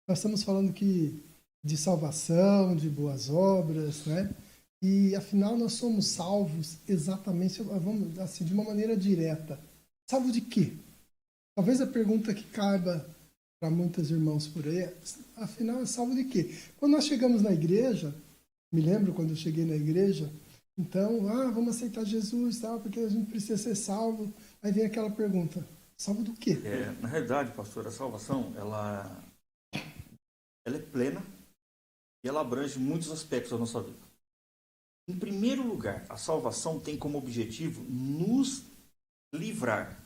nós estamos falando de salvação, de boas obras, né? E afinal nós somos salvos exatamente, vamos assim, de uma maneira direta. Salvo de quê? Talvez a pergunta que caiba para muitos irmãos por aí, afinal é salvo de quê? Quando nós chegamos na igreja, me lembro quando eu cheguei na igreja, então, vamos aceitar Jesus, tal, porque a gente precisa ser salvo. Aí vem aquela pergunta, salvo do quê? Na realidade, pastor, a salvação, ela é plena e ela abrange muitos aspectos da nossa vida. Em primeiro lugar, a salvação tem como objetivo nos livrar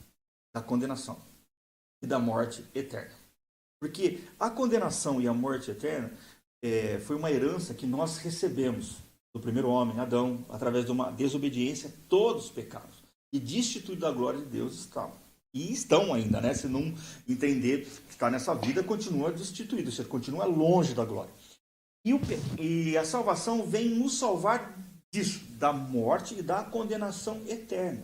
da condenação e da morte eterna. Porque a condenação e a morte eterna foi uma herança que nós recebemos do primeiro homem, Adão, através de uma desobediência, todos os pecados. E destituído da glória de Deus estavam. E estão ainda, né? Se não entender que está nessa vida, continua destituído, você continua longe da glória. E a salvação vem nos salvar disso, da morte e da condenação eterna.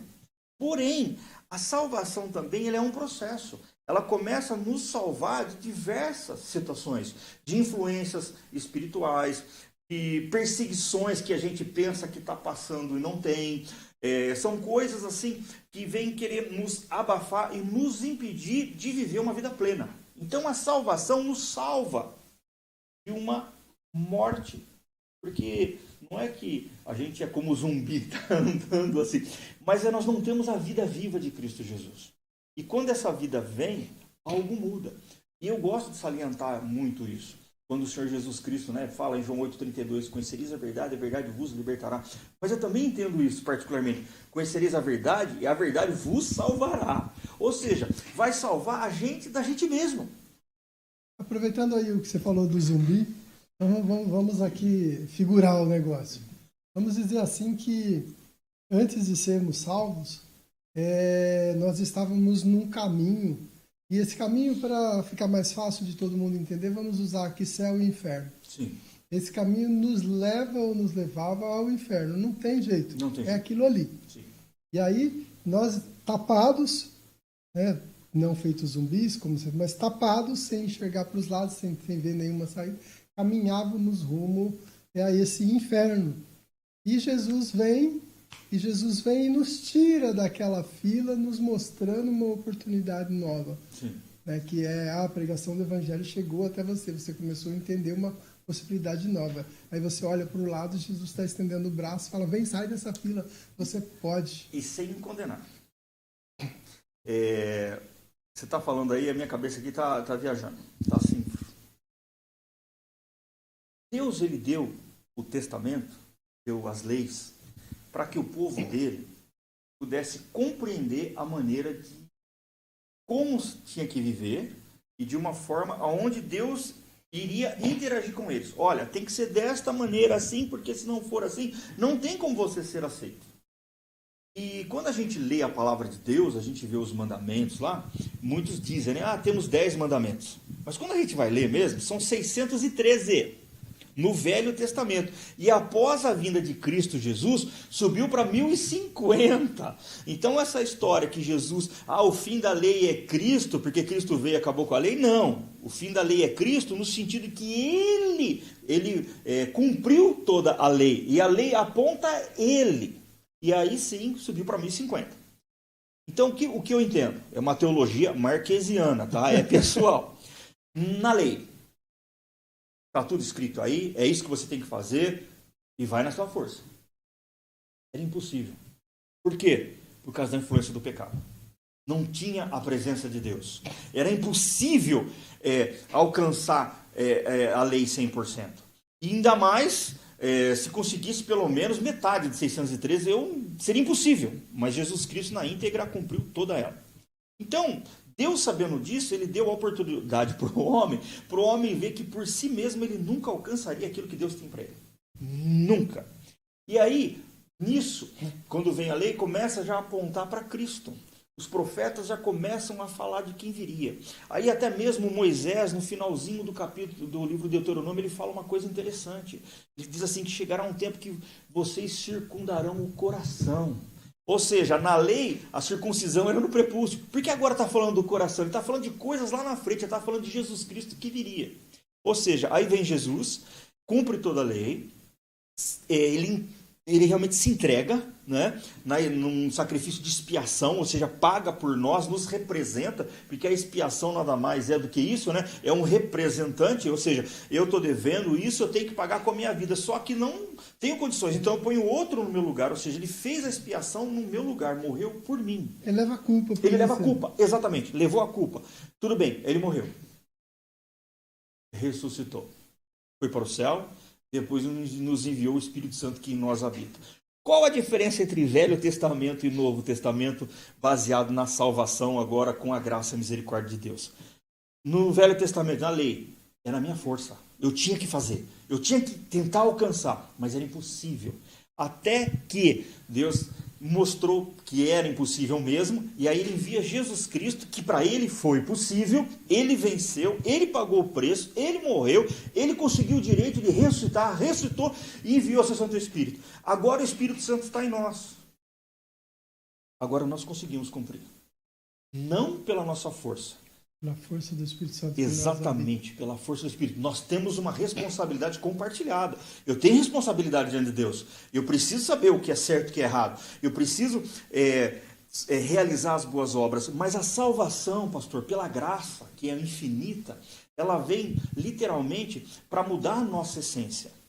Porém, a salvação também ela é um processo. Ela começa a nos salvar de diversas situações, de influências espirituais, de perseguições que a gente pensa que está passando e não tem. São coisas assim que vêm querer nos abafar e nos impedir de viver uma vida plena. Então a salvação nos salva de uma morte. Porque não é que a gente é como zumbi, tá andando assim, mas nós não temos a vida viva de Cristo Jesus. E quando essa vida vem, algo muda. E eu gosto de salientar muito isso. Quando o Senhor Jesus Cristo, né, fala em João 8,32, conhecereis a verdade vos libertará. Mas eu também entendo isso particularmente. Conhecereis a verdade e a verdade vos salvará. Ou seja, vai salvar a gente da gente mesmo. Aproveitando aí o que você falou do zumbi, então vamos aqui figurar o negócio. Vamos dizer assim que antes de sermos salvos, nós estávamos num caminho. E esse caminho, para ficar mais fácil de todo mundo entender, vamos usar aqui céu e inferno. Sim. Esse caminho nos leva ou nos levava ao inferno. Não tem jeito. Não tem jeito. É aquilo ali. Sim. E aí, nós tapados, né, não feitos zumbis, como sempre, mas tapados, sem enxergar para os lados, sem ver nenhuma saída, caminhávamos rumo a esse inferno. E Jesus vem e nos tira daquela fila, nos mostrando uma oportunidade nova. Sim. Né, que é a pregação do evangelho chegou até você. Você começou a entender uma possibilidade nova. Aí você olha para o lado, Jesus está estendendo o braço e fala, vem, sai dessa fila, você pode. E sem me condenar. Você está falando aí, a minha cabeça aqui está viajando. Está assim. Deus, ele deu o testamento, deu as leis, para que o povo dele pudesse compreender a maneira de como tinha que viver e de uma forma onde Deus iria interagir com eles. Olha, tem que ser desta maneira assim, porque se não for assim, não tem como você ser aceito. E quando a gente lê a palavra de Deus, a gente vê os mandamentos lá, muitos dizem, né? Temos 10 mandamentos. Mas quando a gente vai ler mesmo, são 613 no Velho Testamento. E após a vinda de Cristo Jesus, subiu para 1050. Então essa história que Jesus, o fim da lei é Cristo, porque Cristo veio e acabou com a lei, não. O fim da lei é Cristo no sentido que ele cumpriu toda a lei. E a lei aponta ele. E aí sim, subiu para 1050. Então o que eu entendo? É uma teologia marquesiana, tá? É pessoal. Na lei. Está tudo escrito aí, é isso que você tem que fazer e vai na sua força. Era impossível. Por quê? Por causa da influência do pecado. Não tinha a presença de Deus. Era impossível alcançar a lei 100%. E ainda mais, se conseguisse pelo menos metade de 613, seria impossível. Mas Jesus Cristo na íntegra cumpriu toda ela. Então, Deus, sabendo disso, ele deu a oportunidade para o homem ver que por si mesmo ele nunca alcançaria aquilo que Deus tem para ele. Nunca. E aí, nisso, quando vem a lei, começa já a apontar para Cristo. Os profetas já começam a falar de quem viria. Aí até mesmo Moisés, no finalzinho do capítulo do livro de Deuteronômio, ele fala uma coisa interessante. Ele diz assim que chegará um tempo que vocês circundarão o coração. Ou seja, na lei, a circuncisão era no prepúcio. Por que agora está falando do coração? Ele está falando de coisas lá na frente, ele está falando de Jesus Cristo que viria. Ou seja, aí vem Jesus, cumpre toda a lei, ele realmente se entrega, né, num sacrifício de expiação, ou seja, paga por nós, nos representa, porque a expiação nada mais é do que isso, né? É um representante, ou seja, eu estou devendo isso, eu tenho que pagar com a minha vida, só que não tenho condições, então eu ponho outro no meu lugar, ou seja, ele fez a expiação no meu lugar, morreu por mim. Ele leva a culpa. Ele leva a culpa, exatamente, levou a culpa. Tudo bem, ele morreu. Ressuscitou. Foi para o céu, depois nos enviou o Espírito Santo que em nós habita. Qual a diferença entre Velho Testamento e Novo Testamento, baseado na salvação agora com a graça e a misericórdia de Deus? No Velho Testamento, na lei, era a minha força. Eu tinha que fazer, eu tinha que tentar alcançar, mas era impossível. Até que Deus mostrou que era impossível mesmo, e aí ele envia Jesus Cristo, que para ele foi possível, ele venceu, ele pagou o preço, ele morreu, ele conseguiu o direito de ressuscitar, ressuscitou e enviou seu Santo Espírito. Agora o Espírito Santo está em nós. Agora nós conseguimos cumprir. Não pela nossa força. Pela força do Espírito Santo. Exatamente, pela força do Espírito. Nós temos uma responsabilidade compartilhada. Eu tenho responsabilidade diante de Deus. Eu preciso saber o que é certo e o que é errado. Eu preciso realizar as boas obras. Mas a salvação, pastor, pela graça, que é infinita, ela vem literalmente para mudar a nossa essência.